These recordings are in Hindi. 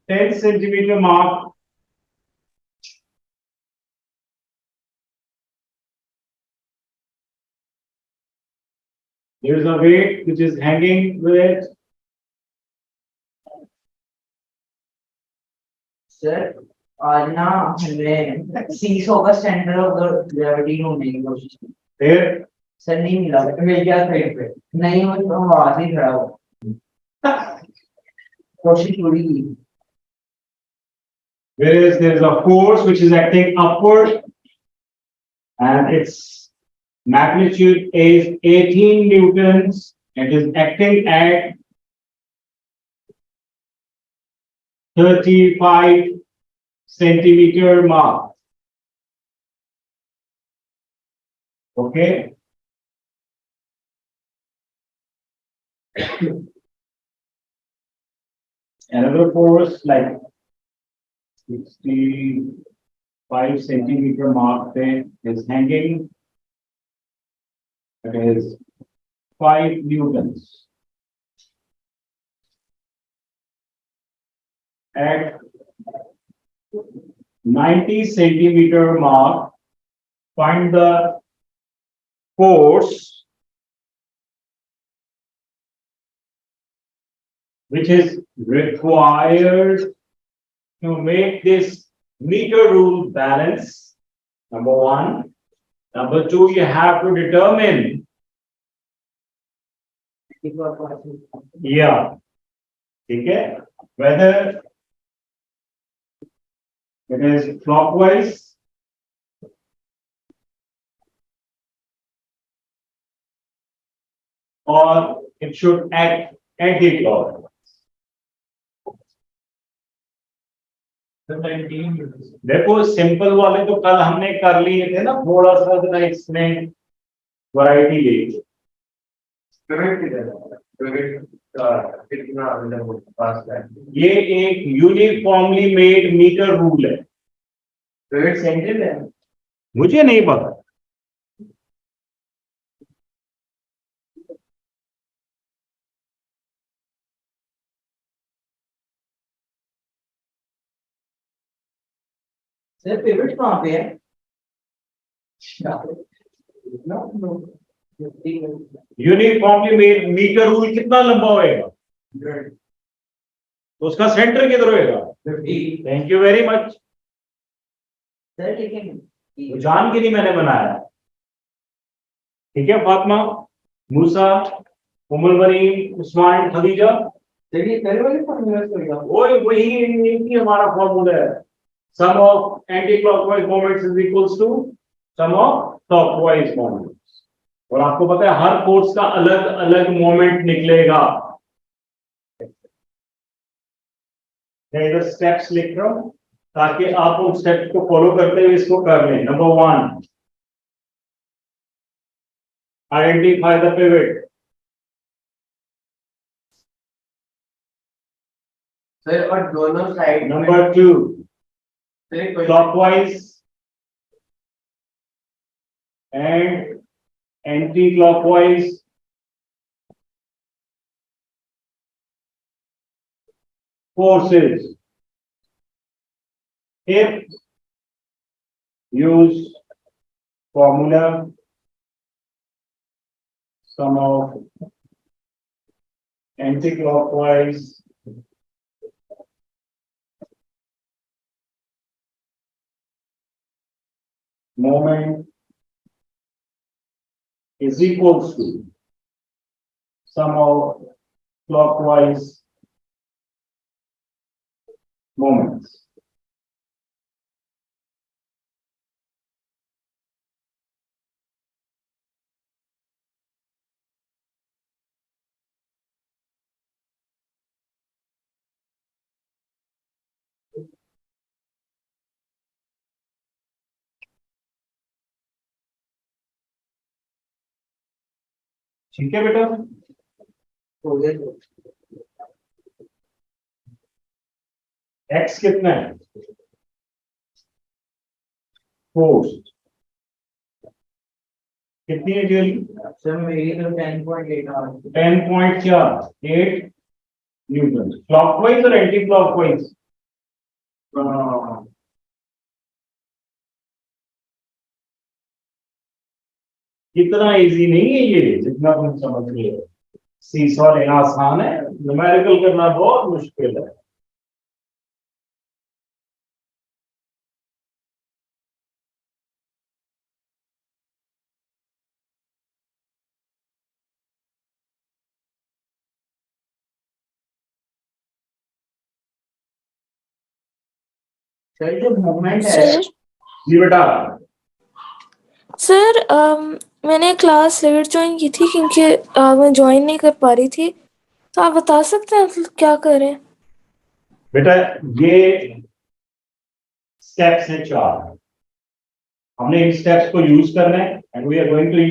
10 centimeter mark. There is a weight which is hanging with it. Sir, आज ना हमने सीसो का सेंटर ऑफ द ग्रेविटी ढूंढने की कोशिश की। फिर सर नहीं मिला, मिल गया साइड पे। नहीं वो वहां से खड़ा हो। कोशिश पूरी की। Whereas there is a force which is acting upward, and its magnitude is 18 newtons. It is acting at 35 centimeter mark. Okay. Another force like 65 centimeter mark there is hanging. It is 5 newtons. At 90 centimeter mark, find the force which is required to make this meter rule balance. Number one. Number two, you have to determine. Yeah. Okay. Whether it is clockwise or it should act anti-clockwise. देखो सिंपल वाले तो कल हमने कर लिए थे ना, थोड़ा सा जरा इसमें वैरायटी ले। ये एक यूनिफॉर्मली मेड मीटर रूल है। सेंट्रल है, मुझे नहीं पता। सर पिवट कहाँ पे है? यूनिफॉर्मली मेड मीटर रूल कितना लंबा होएगा? तो उसका सेंटर किधर होएगा? Thank you very much. Sir ठीक है, जान के नहीं मैंने बनाया। ठीक है फातिमा, मूसा, उमुल बनी, उस्मान, खदीजा। चलिए पहले वाले फॉर्मूला करिएगा। वही हमारा फॉर्मूला है। Sum of anti-clockwise moments is equals to sum of clockwise moments. और आपको पता है हर फोर्स का अलग अलग मोमेंट निकलेगा। मैं इधर स्टेप्स लिख रहा हूं ताकि आप उन स्टेप्स को फॉलो करते हुए इसको कर लें। Number one, identify the pivot. Sir और दोनों side. Number two, clockwise and anti-clockwise forces. If use formula sum of anti-clockwise moment is equals to sum of clockwise moments. ठीक है बेटा, हो गया। x कितना है? फोर्स कितनी है जी? सर मेरी तो 10.8 आ रही है। 10.8 न्यूटन। क्लॉकवाइज और एंटी क्लॉकवाइज? इतना इजी नहीं है ये जितना तुम समझ रहे हो। सीसॉ लेना आसान है, न्यूमेरिकल करना बहुत मुश्किल है। सर जो मूवमेंट है सर जी बेटा। सर मैंने क्लास लेट ज्वाइन की थी क्योंकि मैं ज्वाइन नहीं कर पा रही थी, तो आप बता सकते हैं क्या करें? बेटा ये स्टेप्स हैं 4, हमने इन स्टेप्स को यूज करना है and we are going to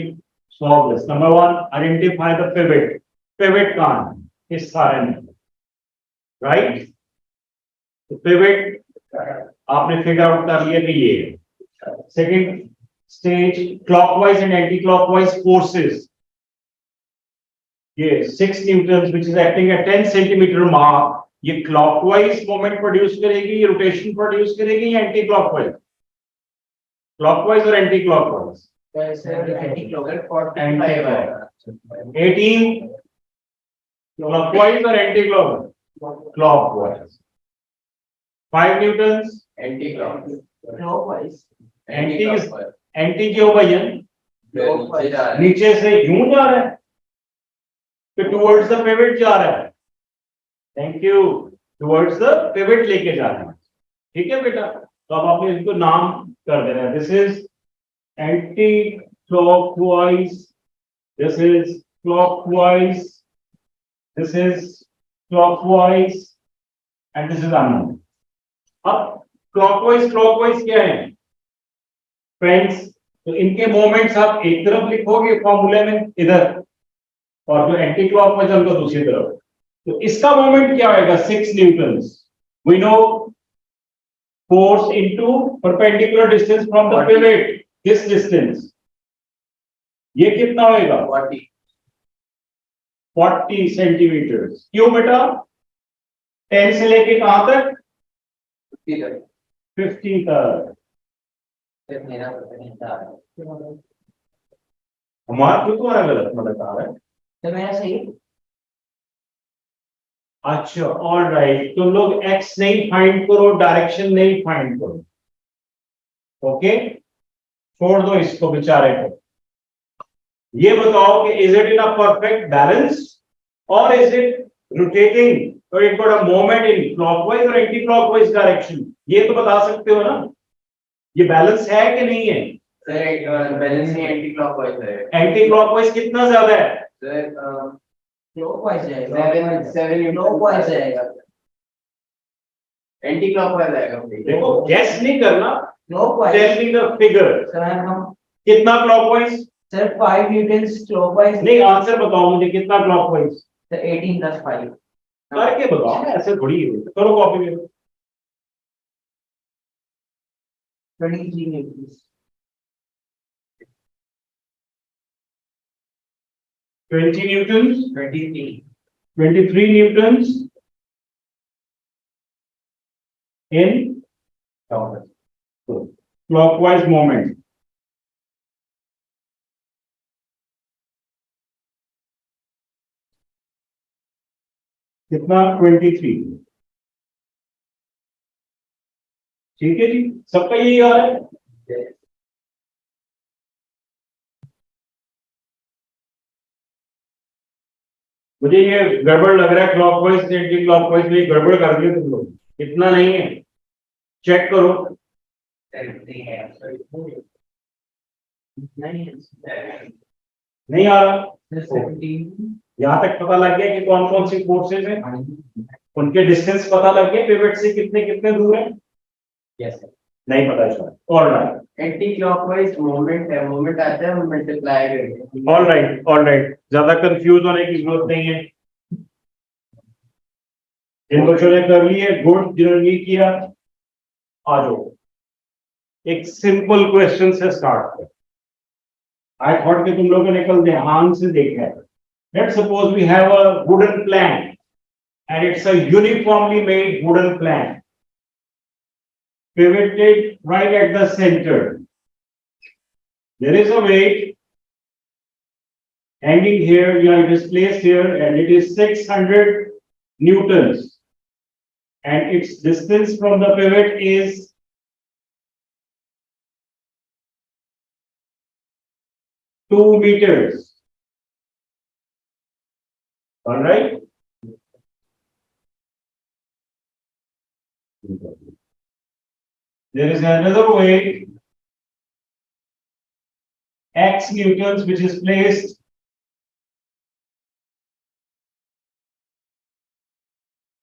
solve this. Number 1, identify the pivot. Pivot कहां है इस सारे में, राइट? तो पिवट आपने फिगर आउट कर लिया कि ये। Second stage, clockwise and anticlockwise clockwise. ये 6 newton which is acting at 10 centimetre mark, ये क्लॉकवाइज मोमेंट प्रोड्यूस करेगी, रोटेशन प्रोड्यूस करेगी या एंटी क्लॉकवाइज? क्लॉकवाइज और anticlockwise? Anticlockwise 18 clockwise और anticlockwise? Clockwise. 5 newton anticlockwise anti क्यों भैया? नीचे से यूं जा रहा है तो टुवर्ड्स द पिवट जा रहा है। Thank you, towards the pivot लेके जा रहा है। ठीक है बेटा, तो अब आपने इसको नाम कर देना है। This is anti clockwise, this is clockwise, this is clockwise and this is unknown. अब क्लॉकवाइज क्लॉकवाइज क्या है फ्रेंड्स? तो इनके मोमेंट्स आप एक तरफ लिखोगे फॉर्मूले में इधर, और जो एंटी क्लॉकवाइज है उनको दूसरी तरफ। तो इसका मोमेंट क्या होगा? 6 newton. We know force into perpendicular distance from the pivot, this distance, ये कितना होएगा? 40 सेंटीमीटर। क्यों बेटा? 10 से लेके कहां तक? 50 तक। हमारा क्यों तुम्हारा गलत मतलब आ रहा है? तो मेरा सही। अच्छा, ऑल राइट, तुम लोग एक्स नहीं फाइंड करो, डायरेक्शन नहीं फाइंड करो, ओके? छोड़ दो इसको बेचारे को। ये बताओ कि is it in a perfect balance और इज इट रोटेटिंग, और it got a moment in clockwise और एंटी क्लॉकवाइज डायरेक्शन? ये तो बता सकते हो ना, ये बैलेंस है कि नहीं है? सर बैलेंस नहीं, एंटी क्लॉकवाइज है। एंटी क्लॉकवाइज कितना ज्यादा है? सर क्लॉकवाइज जाएगा, 7 क्लॉकवाइज जाएगा, एंटी क्लॉकवाइज आएगा। देखो गैस नहीं करना, clockwise. Tell me the figure. Sir हम कितना क्लॉकवाइज? Sir 5 newton clockwise. नहीं, आंसर बताओ मुझे, कितना क्लॉकवाइज? सर 18 + 5 करके बताओ, ऐसे थोड़ी है। करो कॉपी में। 23 Newton. 20 Newton, 23 23 Newton in clockwise moment. कितना? 23। ठीक है जी, सबका यही आ रहा है। मुझे ये गड़बड़ लग रहा है, क्लॉकवाइज एंटी क्लॉकवाइज में गड़बड़ कर दिया तुम लोग। इतना नहीं है, चेक करो। नहीं आ रहा। यहाँ तक पता लग गया कि कौन कौन सी फोर्सेज हैं, उनके डिस्टेंस पता लग गया, पिवट से कितने कितने दूर है? यस। नहीं पता चला। All right, anti clockwise moment है, मोमेंट आता है, वो मल्टीप्लाई करके। ऑल राइट, ऑल राइट, ज्यादा कंफ्यूज होने की जरूरत नहीं है। जिन बच्चों ने कर ली है गुड, जिन्होंने नहीं किया आ जाओ। एक सिंपल क्वेश्चन से स्टार्ट कर। आई थॉट कि तुम लोगों ने कल ध्यान से देखा है। Let's suppose we have a wooden plank and it's a uniformly made wooden plank pivoted right at the center. There is a weight hanging here, yeah, it is placed here, and it is 600 newtons, and its distance from the pivot is 2 meters. All right. There is another way, x newtons, which is placed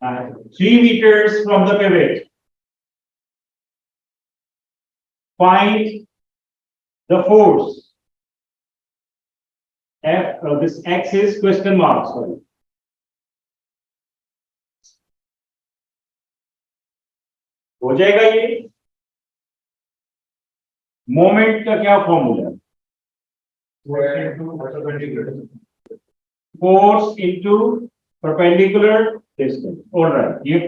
at 3 meters from the pivot. Find the force. This x is question mark. Sorry. हो जाएगा ये मोमेंट का क्या फॉर्मूला है? Force into perpendicular distance. Alright, ये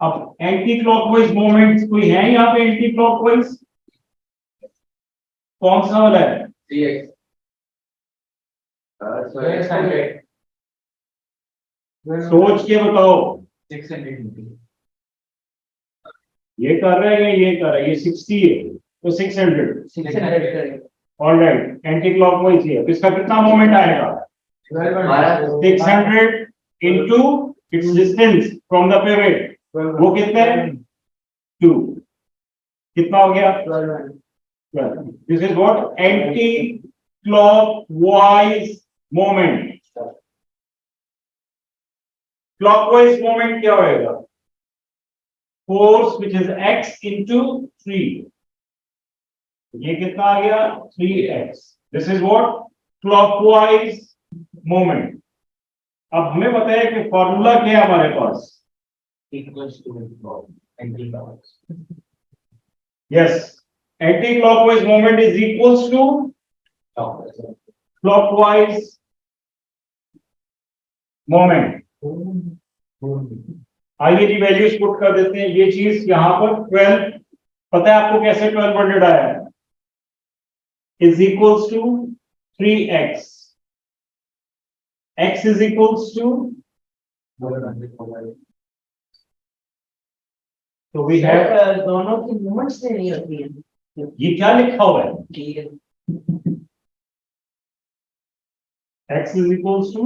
अब एंटी क्लॉकवाइज मोमेंट्स कोई है यहाँ पे? एंटी क्लॉकवाइज कौन सा वाला है? 3x. सोच के बताओ. 600. ये कर रहा है या ये कर रहा है? ये 60 है तो 600. 600. ऑलराइट, एंटी क्लॉकवाइज है. इसका कितना मोमेंट आएगा? 600 into its distance from the pivot. वो कितना है? 2. कितना हो गया? 12. This is what anti-clockwise moment. Clockwise moment क्या होएगा? Force which is x into 3. ये कितना आ गया? 3x. This is what clockwise moment. अब हमें पता है कि फॉर्मूला क्या है हमारे पास? Equals to anti-clockwise. Yes, anti-clockwise moment is equals to clockwise moment. आइए जी वैल्यूज पुट कर देते हैं. ये चीज यहां पर 12, पता है आपको कैसे 1200 आया है? Is equals to 3x. x is equals to, तो we have, दोनों की मूवमेंट से नहीं होती है. ये क्या लिखा हुआ है? x is equals to,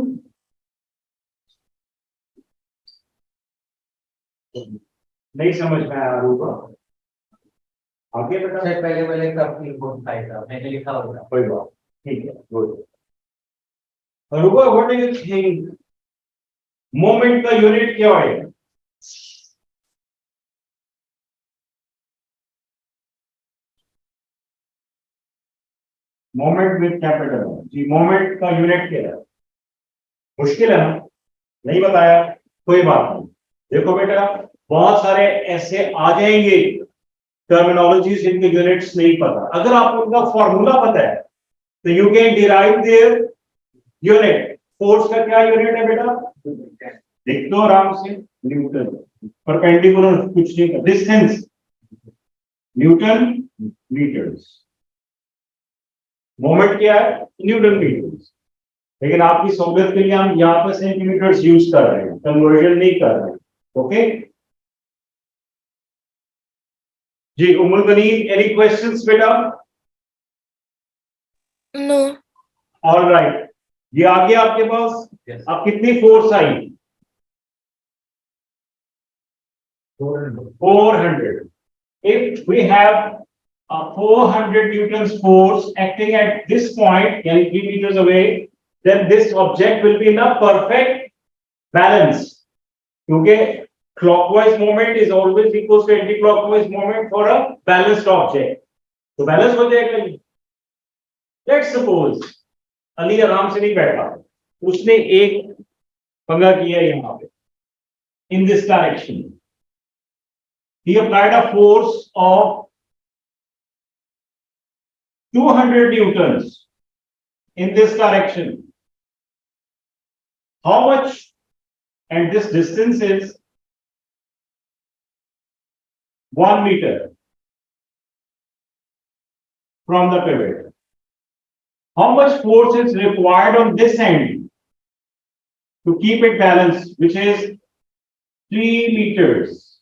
नहीं समझ में आया रूपा. आगे बेटा पहले कब लिखो फायदा मैंने लिखा होगा. कोई बात ठीक है. Good. Rupa, what do you think moment का यूनिट क्या है? Moment with capital G. Moment का यूनिट क्या है? मुश्किल है ना? नहीं बताया, कोई बात नहीं. देखो बेटा, बहुत सारे ऐसे आ जाएंगे टर्मिनोलॉजीज जिनके यूनिट्स नहीं पता. अगर आपको उनका फॉर्मूला पता है तो you can derive their unit. Force का क्या यूनिट है बेटा? लिख दो आराम से. न्यूटन. परपेंडिकुलर कुछ नहीं कर. Distance Newton metres. मोमेंट क्या है? Newton metres. लेकिन आपकी सहूलियत के लिए हम यहाँ पर सेंटीमीटर्स यूज कर रहे हैं, कन्वर्जन नहीं कर रहे हैं. ओके जी. उमुल गनीम, एनी क्वेश्चंस बेटा? नो. All right. ये आ गया आपके पास. अब कितनी force I? 400. If we have a 400 newtons force acting at this point, 3 meters away, then this object will be in a perfect balance. क्योंकि clockwise moment is always equals to anti-clockwise moment for a balanced object. तो बैलेंस हो जाएगा. Let's suppose अली आराम से नहीं बैठा, उसने एक पंगा किया यहाँ पे. In this direction, he applied a force of 200 newtons in this direction. How much? And this distance is 1 meter from the pivot. How much force is required on this end to keep it balanced, which is 3 meters?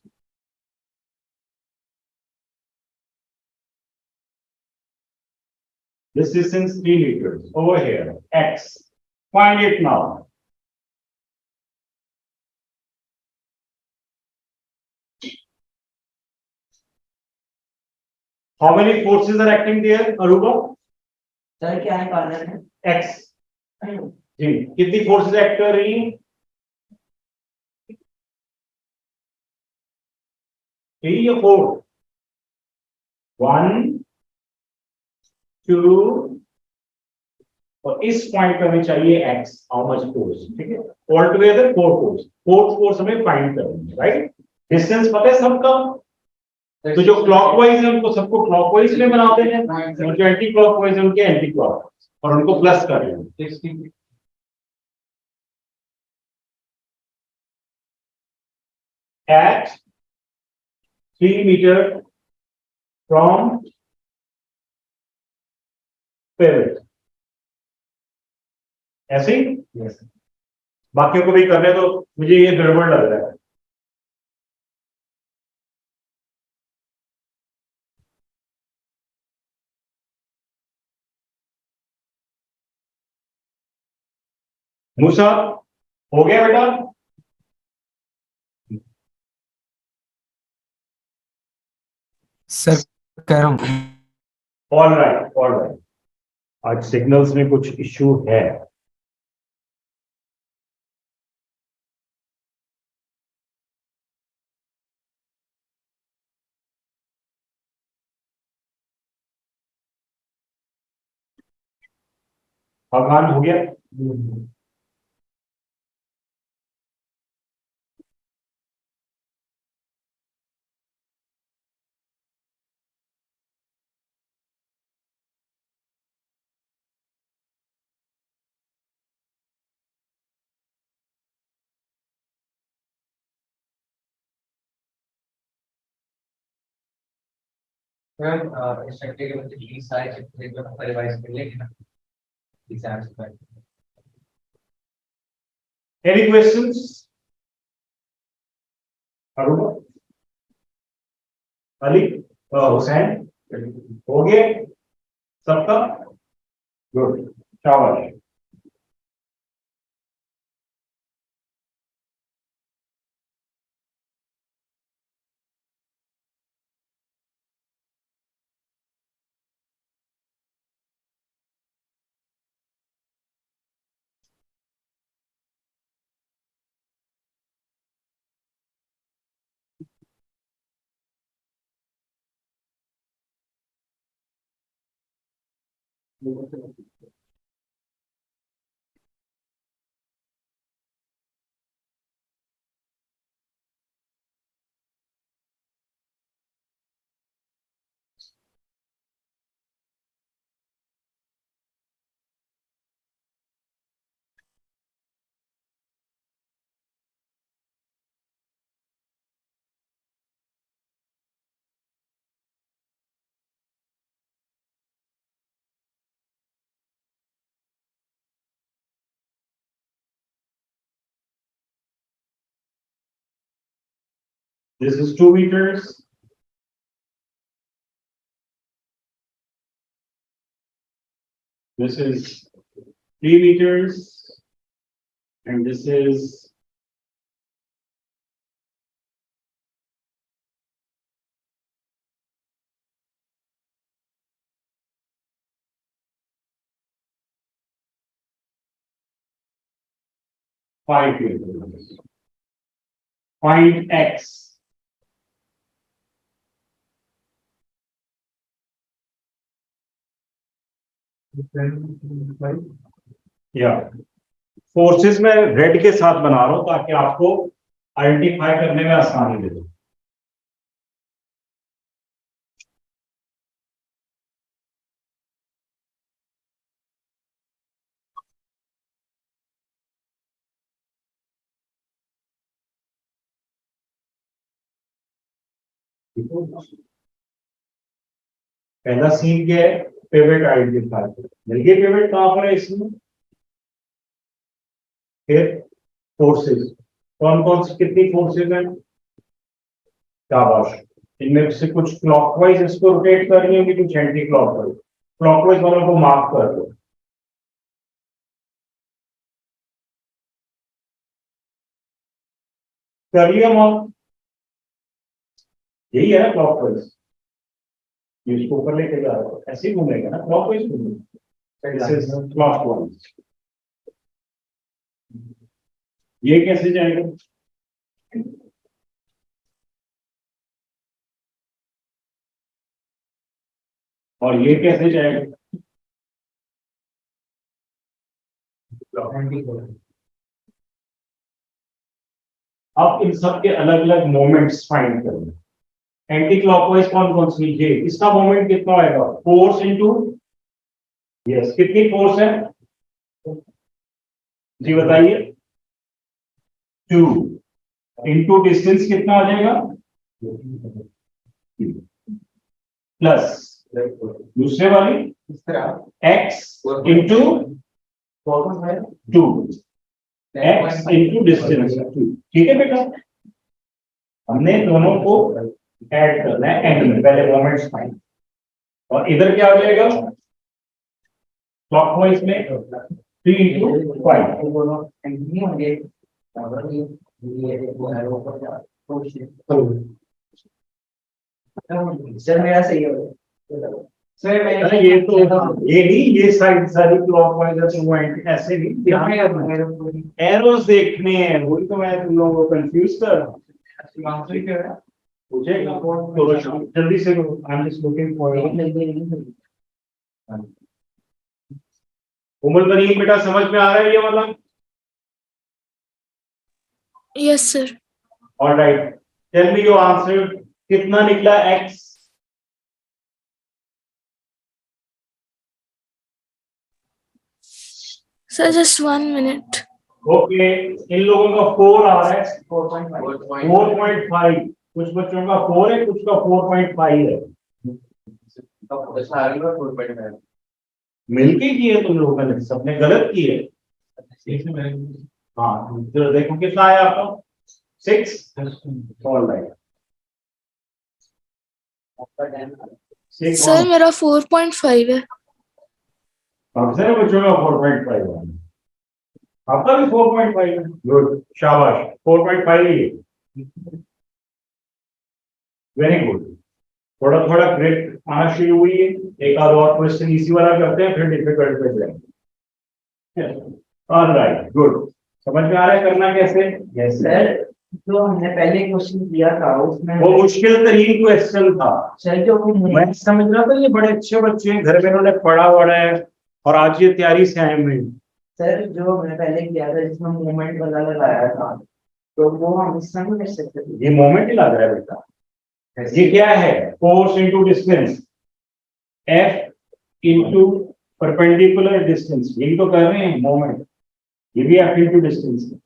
This distance 3 meters over here, x. Find it now. How many forces are acting there, Aruba? Sir क्या निकाल रहे थे? X. जी, कितनी फोर्सेस एक्ट कर रही हैं? 3 या 4? 1, 2 और इस पॉइंट पे हमें चाहिए x. How much force? ठीक है, all together 4 force. Fourth force हमें फाइंड करनी है, राइट? डिस्टेंस पता है सबका? तो जो क्लॉकवाइज है उनको सबको क्लॉकवाइज में बनाते हैं, जो एंटी क्लॉकवाइज है उनके एंटी क्लॉकवाइज, और उनको प्लस कर रहे हैं. At 3 meter from pivot. ऐसे ही? yes. बाकियों को भी करने तो मुझे ये गड़बड़ लग रहा है. मूसा हो गया बेटा? सर कह रहा हूँ. All right, all right. आज सिग्नल्स में कुछ इश्यू है. अफगान हो गया? इस चैप्टर के मतलब 20 सारे चैप्टर जो हम रिवाइज कर लेंगे ना एग्जाम से पहले. Any questions? अरुणा, अली, हुसैन, हो गए सबका? गुड, शाबाश. This is 2 meters. This is 3 meters. And this is 5 meters. Find x. या फोर्सेस में रेड के साथ बना रहा हूं ताकि आपको आइडेंटिफाई करने में आसानी दे दो. पहला सीन क्या है? पिवट आइडेंटिफाई करो। मिल गए पिवट कहां पर है इसमें? फिर फोर्सेस, कौन कौन सी कितनी फोर्सेस हैं? शाबाश। इनमें से कुछ क्लॉकवाइज इसको रोटेट कर रही होंगी, कुछ एंटी क्लॉकवाइज। क्लॉकवाइज वालों को मार्क कर दो। कर लिया मार्क? यही है ना क्लॉकवाइज, इसको ऊपर लेके जा रहा है, ऐसे ही घूमेगा ना क्लॉकवाइज घूमेगा। This is clockwise. ये कैसे जाएगा? और ये कैसे जाएगा? अब इन सब के अलग अलग मोमेंट्स फाइंड करना। एंटी क्लॉकवाइज कौन कौन सी? ये इसका मोमेंट कितना आएगा? फोर्स इंटू, यस, कितनी फोर्स है जी बताइए? 2 इंटू डिस्टेंस कितना आ जाएगा? प्लस दूसरे वाली x into 2, x into distance 2। ठीक है बेटा, हमने दोनों को ऐड करना है एंड में, पहले मोमेंट्स फाइंड। और इधर क्या आ जाएगा क्लॉकवाइज में? 3 इंटू 5। सर मेरा सही है सर। अरे ये तो, ये नहीं, ये साइड सारी क्लॉकवाइज है तो वो ऐसे नहीं, एरोस देखने हैं, वही तो मैं तुम लोगों को कंफ्यूज कर रहा हूं। पूछेगा तो जल्दी से, I am just looking for Umar Karim. बेटा समझ में आ रहा है ये वाला? Yes sir. Alright, tell me your answer. कितना निकला x? Sir just 1 minute. Okay, इन लोगों का 4 आ रहा है, 4.5। कुछ बच्चों का 4 है, कुछ का 4.5 है। मिलके किए तुम लोगों ने, सबने गलत किए। हाँ तो देखो कितना आया आपका? 6। ऑलराइट, सर मेरा 4.5 है। सबसे बच्चों का 4.5 है, आपका भी 4.5 है। गुड, शाबाश, 4.5 ही है। वेरी गुड, थोड़ा थोड़ा ग्रेड आना शुरू हुई है। एक आध और क्वेश्चन इसी वाला करते हैं, फिर डिफिकल्ट पे जाएंगे। Alright, good. समझ में आ रहा है करना कैसे? यस सर, जो हमने पहले क्वेश्चन किया था उसमें वो मुश्किल तरीन क्वेश्चन था सर, जो मैं समझ रहा था ये बड़े अच्छे बच्चे हैं, घर में इन्होंने पढ़ा वढ़ा है और आज ये तैयारी से आए हुए हैं। सर जो हमने पहले किया था जिसमें मूवमेंट वाला लगाया था, तो वो हम इस समय कर सकते थे। ये मोमेंट ही लग रहा है बेटा। ये क्या है? Force into distance, F into perpendicular distance, यही तो कर रहे हैं मोमेंट। ये भी एफ इंटू डिस्टेंस है,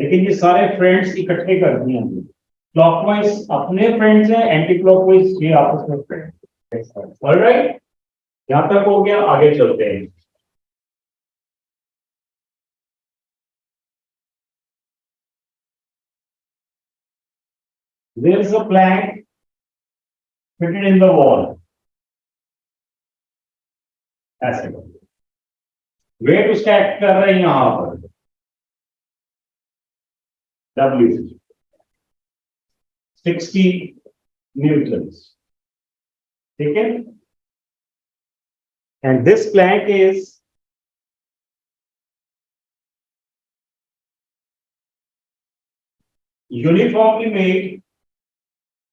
लेकिन ये सारे फ्रेंड्स इकट्ठे कर दिए हमने। क्लॉकवाइज अपने फ्रेंड्स हैं, एंटी क्लॉकवाइज ये आपस में फ्रेंड्स। ऑलराइट, यहां तक हो गया, आगे चलते हैं। There is a plank fitted in the wall. ऐसे वेट उसका एक्ट कर रहे हैं यहां पर, W 60 न्यूटन्स। ठीक है, and this plank is uniformly made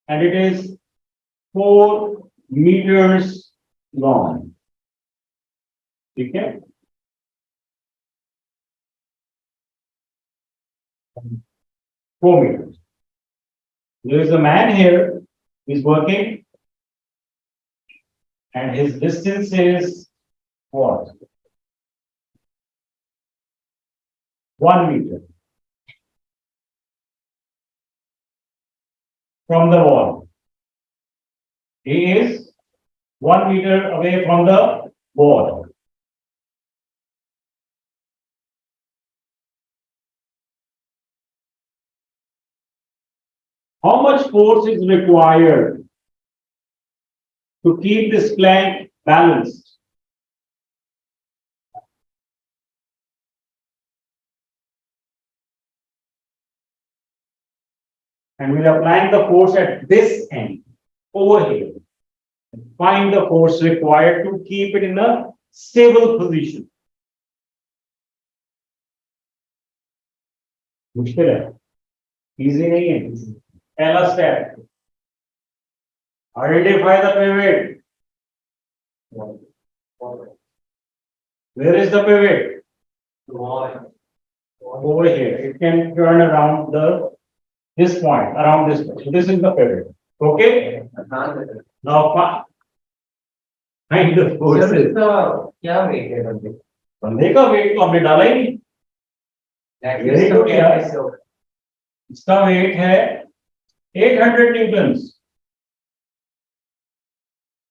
and it is 4 meters long. ठीक है, 4 meters. There is a man here who is working and his distance is what? 1 meter from the wall. He is 1 meter away from the ball. How much force is required to keep this plank balanced? And we're applying the force at this end, over here. Find the force required to keep it in a stable position. मुश्किल है, easy नहीं है. पहला step. Identify the pivot. Where is the pivot? Over here. It can turn around this point, around this point. So this is the pivot. Okay? Now find the forces. क्या वेट है बंदे बंदे का वेट तो हमने डाला ही नहीं. Very good यार. इसका वेट है 800 न्यूटन.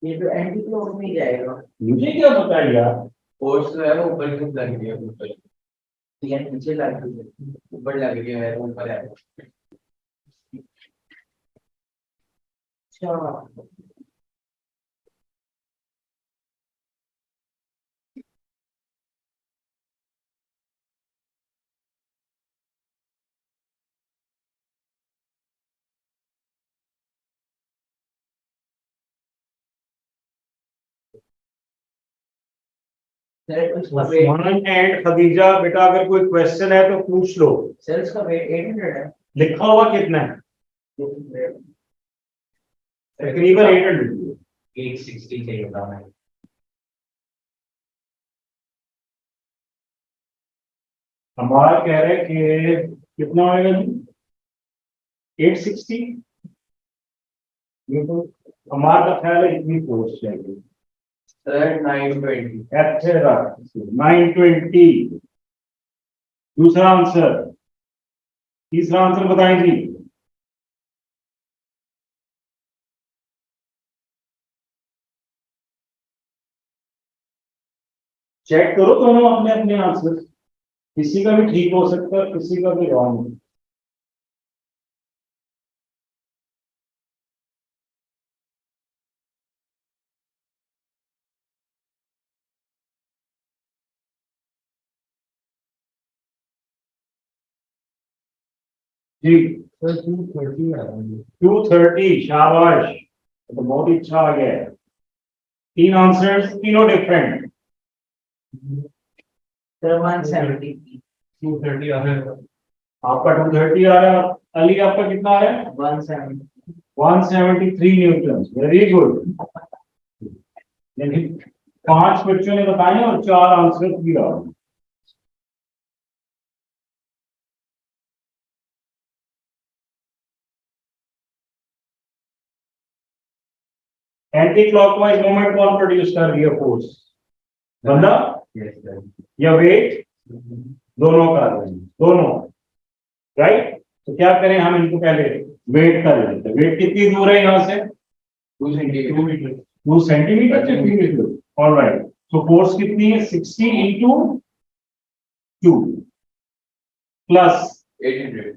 ये तो एंटी क्लॉक में जाएगा। मुझे क्या पता है यार. फोर्स जो है वो ऊपर की लग गई है ऊपर ये नीचे लग गई है। ऊपर लग गई है ऊपर है अच्छा सर उसका वेट उस्मान एंड खदीजा, बेटा अगर कोई क्वेश्चन है तो पूछ लो. सर उसका वेट 800 है। लिखा हुआ कितना है? तकरीबन 800. 860 चाहिए था मैं हमारा कह रहे हैं कि कितना होएगा जी? 860. ये तो हमारा का ख्याल है इतनी फोर्स चाहिए. सर 920 अच्छा 920. दूसरा आंसर. तीसरा आंसर बताएं जी. चेक करो दोनों अपने अपने आंसर. किसी का भी ठीक हो सकता है, किसी का भी रॉन्ग. जी 230. शाबाश, तो बहुत ही अच्छा आ गया है. 3 आंसर्स, तीनों डिफरेंट. सर 170 230 आ रहा है आपका 230 आ रहा है. अली आपका कितना आ रहा है? 170 173 न्यूटन. Very good. यानी 5 बच्चों ने बताए और 4 आंसर दिया. एंटी क्लॉकवाइज मोमेंट कौन प्रोड्यूस कर रही है फोर्स? बंदा या वेट? दोनों कर रहे हैं, दोनों. राइट. तो क्या करें हम इनको पहले वेट कर लेते हैं. वेट कितनी दूर है यहाँ से? 2 सेंटीमीटर 2 सेंटीमीटर. ऑलराइट. तो फोर्स कितनी है? 60 into 2 plus 800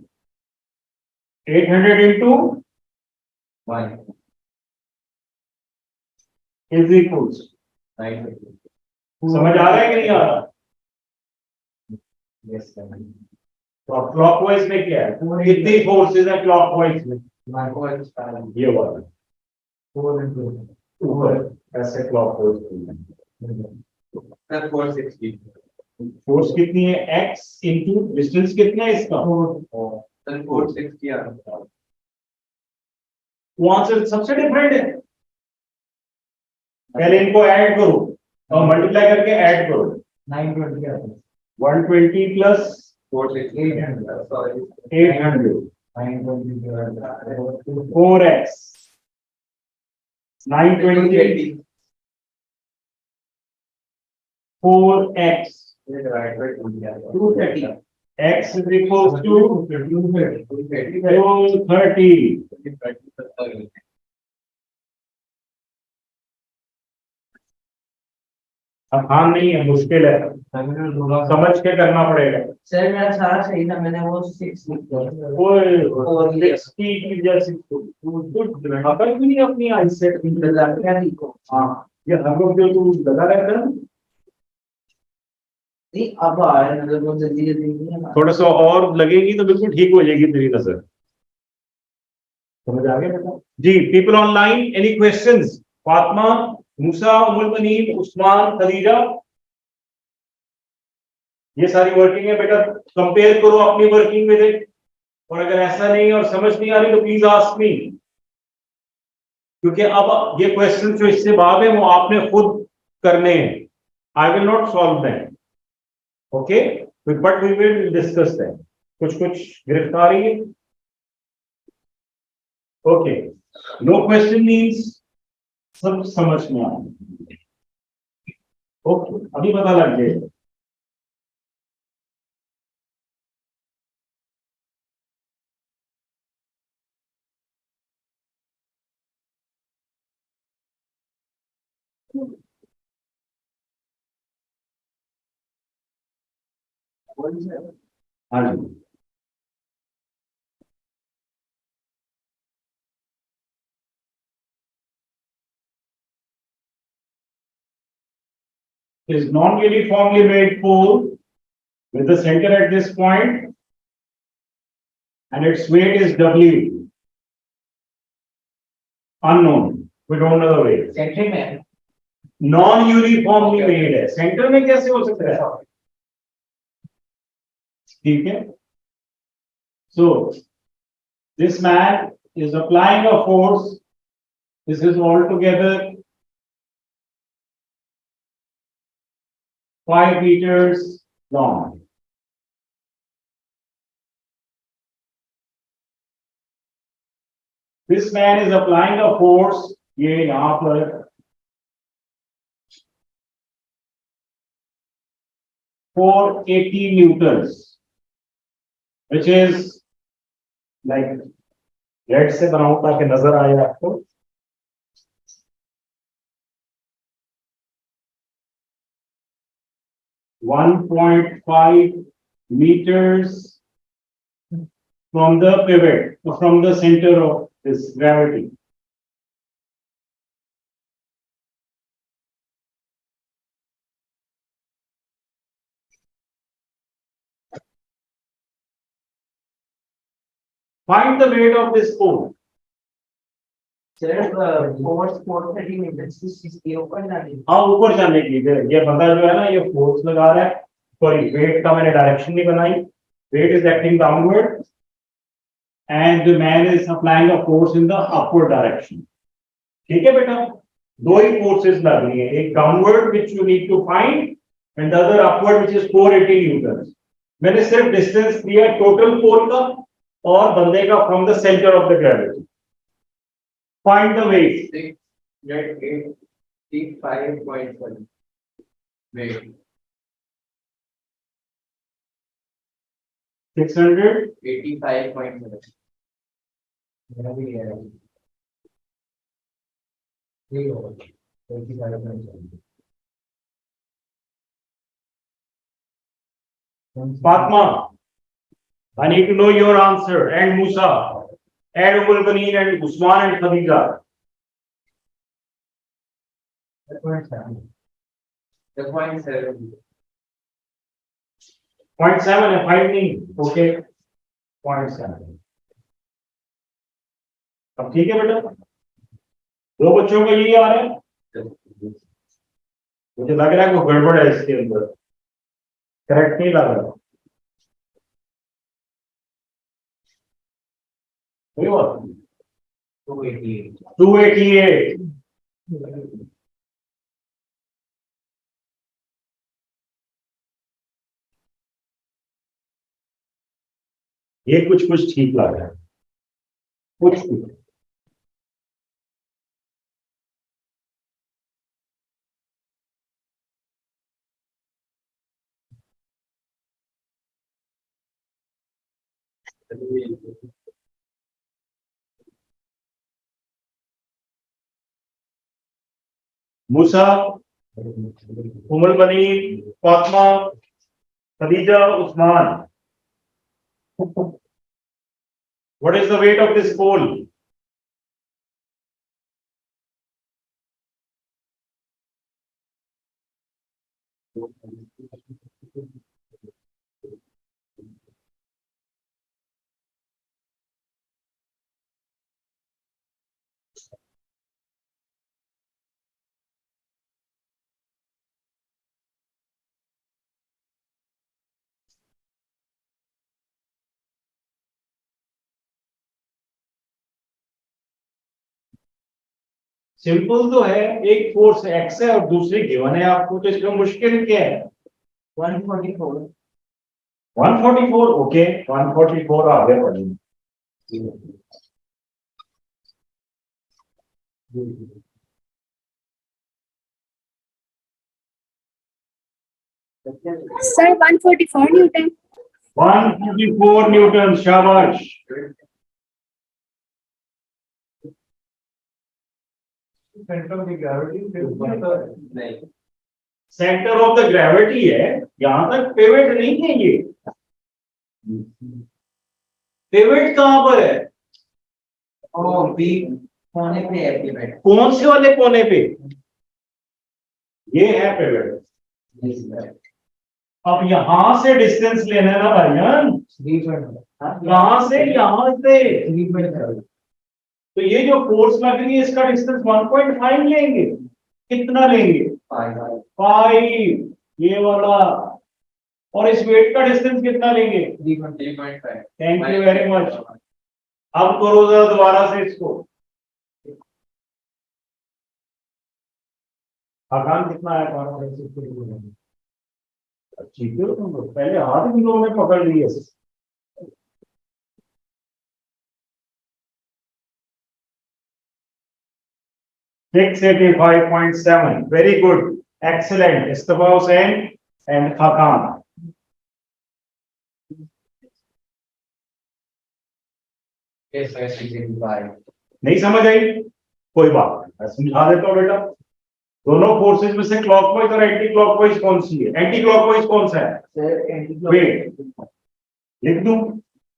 800 into 1 is equals. 920 समझ आ रहा है कि नहीं आ रहा? यस सर तो क्लॉकवाइज में क्या है? कितनी फोर्सेस है क्लॉकवाइज में? ये वाला ऊपर ऐसे क्लॉकवाइज. सर 460 फोर्स कितनी है? x इंटू डिस्टेंस कितना है इसका? सर 460 आ रहा है वो आंसर सबसे डिफरेंट है. पहले इनको ऐड करो और मल्टीप्लाई करके ऐड करो. 920 आता है 120 plus 460 sorry 800 920 4x 920 4x 230 x is equals to 230. आसान नहीं है, मुश्किल है, समझ के करना पड़ेगा। सर मेरा सारा सही था, मैंने वो 6 लिख दिया। और 60 की जैसे गुड अकल भी नहीं अपनी आईसेट क्या लिखो? हाँ, ये हम लोग जो तू लगा रहता है ना, नहीं अब आ रहा है, मतलब बहुत जल्दी जल्दी नहीं है ना। थोड़ा सा और लगेगी तो बिल्कुल ठीक हो जाएगी तेरी नजर। समझ आ गया बेटा जी? People online, any questions? Fatima, Musa, Umul Banin, Usman, Khadija, ये सारी वर्किंग है बेटा, कंपेयर करो अपनी वर्किंग में देख, और अगर ऐसा नहीं और समझ नहीं आ रही तो प्लीज आस्क मी, क्योंकि अब ये क्वेश्चन जो इससे बाद है वो आपने खुद करने हैं, I will not solve them, okay, but we will discuss them. कुछ कुछ गिरफ्तारी है, ओके, नो क्वेश्चन मीन्स सब समझ में आ, ओके, अभी पता लग गया। हाँ जी, is non-uniformly made pole with the center at this point and its weight is W. Unknown. We don't know the weight. Centre में Non-uniformly made है. Center में कैसे हो सकता है? ठीक है? So, this man is applying a force. This is altogether 5 meters long. This man is applying a force, ये यहाँ पर 480 newtons, which is like, लेट से बनाऊं ताकि नजर आए आपको, 1.5 meters from the pivot, from the center of this gravity. Find the weight of this pole. Sir force 430 metre इसके ऊपर जाने हाँ, ऊपर जाने के लिए ये बंदा जो है ना, ये फोर्स लगा रहा है, सॉरी वेट का मैंने डायरेक्शन नहीं बनाई, weight is acting downward and the man is applying a force in the upward direction. ठीक है बेटा, दो ही फोर्सेस लग रही है, एक downward which you need to find and the other upward which is 480 newton. मैंने सिर्फ डिस्टेंस दिया टोटल पोल का और बंदे का from the centre of the gravity. Find the weight. 685.1 weight 600 85.7 मेरा भी है ये होगा 85.7 Fatma, I need to know your answer, and Musa, and Umul Baneen, and Usman, and Khadija. the point 7 0.7 है, 5 नहीं, okay, 0.7। अब ठीक है बेटा, दो बच्चों का यही आ रहा है, मुझे लग रहा है कोई गड़बड़ है इसके अंदर, करेक्ट नहीं लग रहा। कोई बात नहीं, 288। ये कुछ कुछ ठीक लग रहा है, कुछ कुछ। मूसा, उमर बनी, Fatima, Khadija, Usman. What is the weight of this pole? Simple तो है, एक फोर्स एक्स है और दूसरी गिवन है आपको, तो इसमें मुश्किल क्या है? 144. 144. ओके, 144 आगे बढ़ेंगे. Sir, 144 Newton. 144 न्यूटन. शाबाश. सेंटर ऑफ द ग्रेविटी है, यहां तक पिवट नहीं है. ये पिवट कहां पर है? ओ बी कोने पे है पिवट. कौन से वाले कोने पे? ये है पिवट. अब यहां से डिस्टेंस लेना है ना भाईजान. 3.5. कहां से? यहां से. 3.5. तो ये जो फोर्स लग रही है इसका डिस्टेंस 1.5 लेंगे. कितना लेंगे? 5. ये वाला. और इस वेट का डिस्टेंस कितना लेंगे? 3.5. Thank you very much. अब करो जरा दोबारा से इसको. आसान कितना है? ठीक है, पहले हाथ भी लोगों ने पकड़ लिए. 685.7. Very good. Excellent. Istafa Hussain and Hakan. Yes, sir, 685. नहीं समझ आई? कोई बात नहीं, मैं समझा देता हूँ बेटा. दोनों फोर्सेस में से क्लॉकवाइज और एंटी क्लॉकवाइज कौन सी है? एंटी क्लॉकवाइज कौन सा है? वेट. लिख दूं?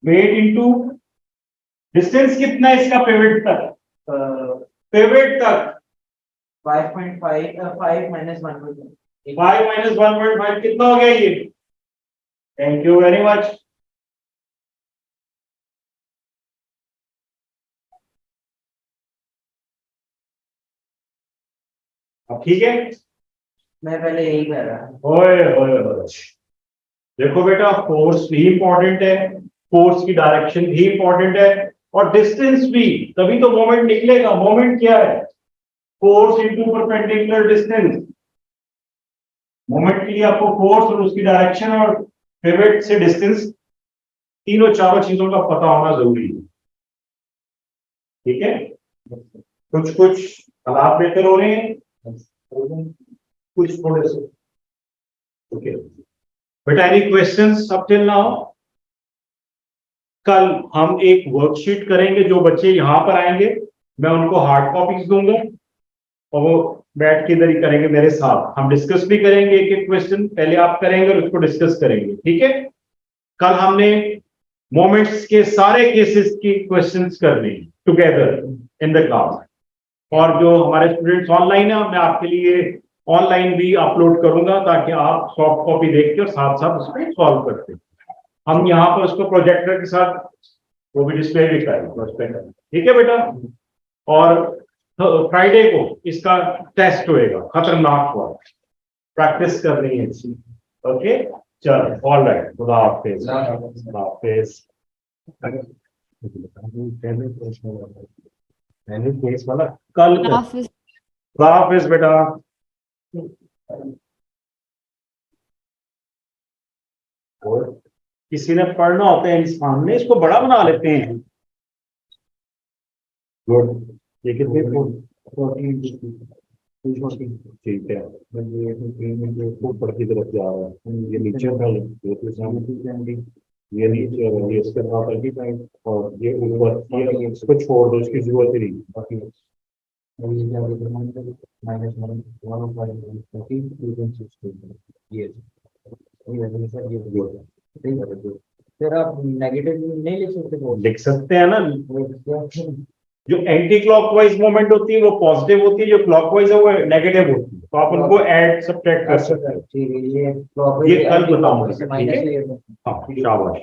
वेट इनटू डिस्टेंस कितना है इसका पिवट तक? पिवट तक 5.5 5 minus 1.5. 5 minus 1.5 कितना हो गया ये? Thank you very much. अब ठीक है. मैं पहले यही कर रहा. ओए ओए ओए. देखो बेटा, फोर्स भी इंपॉर्टेंट है, फोर्स की डायरेक्शन भी इंपॉर्टेंट है, और डिस्टेंस भी. तभी तो मोमेंट निकलेगा. मोमेंट क्या है? Force into perpendicular distance. Moment के लिए आपको फोर्स और उसकी डायरेक्शन और पिवट से डिस्टेंस, तीनों चारों चीजों का पता होना जरूरी है. ठीक है. कुछ कुछ हालात बेहतर हो रहे हैं, कुछ थोड़े से. ओके बेटा, any questions up till now? कल हम एक वर्कशीट करेंगे. जो बच्चे यहां पर आएंगे मैं उनको हार्ड कॉपीज दूंगा और वो बैठ के इधर ही करेंगे मेरे साथ. हम डिस्कस भी करेंगे. एक एक क्वेश्चन पहले आप करेंगे और उसको डिस्कस करेंगे. ठीक है. कल हमने मोमेंट्स के सारे केसेस की क्वेश्चंस करने टुगेदर इन द क्लास. और जो हमारे स्टूडेंट्स ऑनलाइन है, मैं आपके लिए ऑनलाइन भी अपलोड करूंगा ताकि आप सॉफ्ट कॉपी देख के और साथ साथ उसमें सॉल्व करते. हम यहाँ पर उसको प्रोजेक्टर के साथ वो भी डिस्प्ले भी करेंगे. ठीक है बेटा. और फ्राइडे को इसका टेस्ट होएगा, खतरनाक हुआ. प्रैक्टिस करनी है इसकी. ओके चलो, ऑल राइट. खुदा हाफिज. खुदा हाफिज. केस वाला कल. खुदा हाफिज बेटा. और किसी ने पढ़ना होता है इंसान ने, इसको बड़ा बना लेते हैं. गुड. ये कितने? 14. ठीक है. ऊपर की तरफ जा रहा है. ये नीचे ये नीचे है, ये इसके साथ और ये ऊपर. ये इसको छोड़ दो, इसकी जरूरत ही नहीं. और ये क्या बोलते हैं minus one one point fourteen two point sixteen ये सर ये बोल ठीक है फिर आप नेगेटिव नहीं लिख सकते हो लिख सकते हैं ना, वो जो एंटी क्लॉकवाइज मोमेंट होती है वो पॉजिटिव होती है, जो क्लॉकवाइज है वो नेगेटिव होती है, तो आप उनको ऐड सब्ट्रैक्ट कर सकते हैं। ठीक है ये कल बताऊंगा, ठीक माइनस है? हाँ, शाबाश।